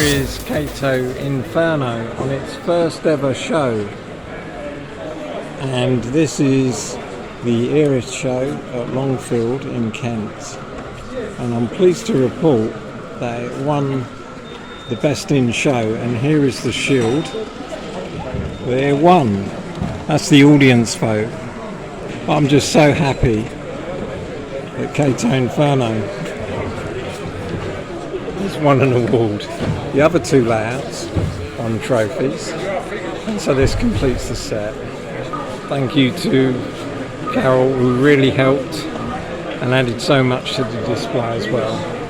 is Cato Inferno on its first ever show, and this is the Erith show at Longfield in Kent, and I'm pleased to report that it won the best in show, and here is the shield that it won. That's the audience vote. I'm just so happy that Cato Inferno has won an award. The other two layouts won trophies, and so this completes the set. Thank you to Carol, who really helped and added so much to the display as well.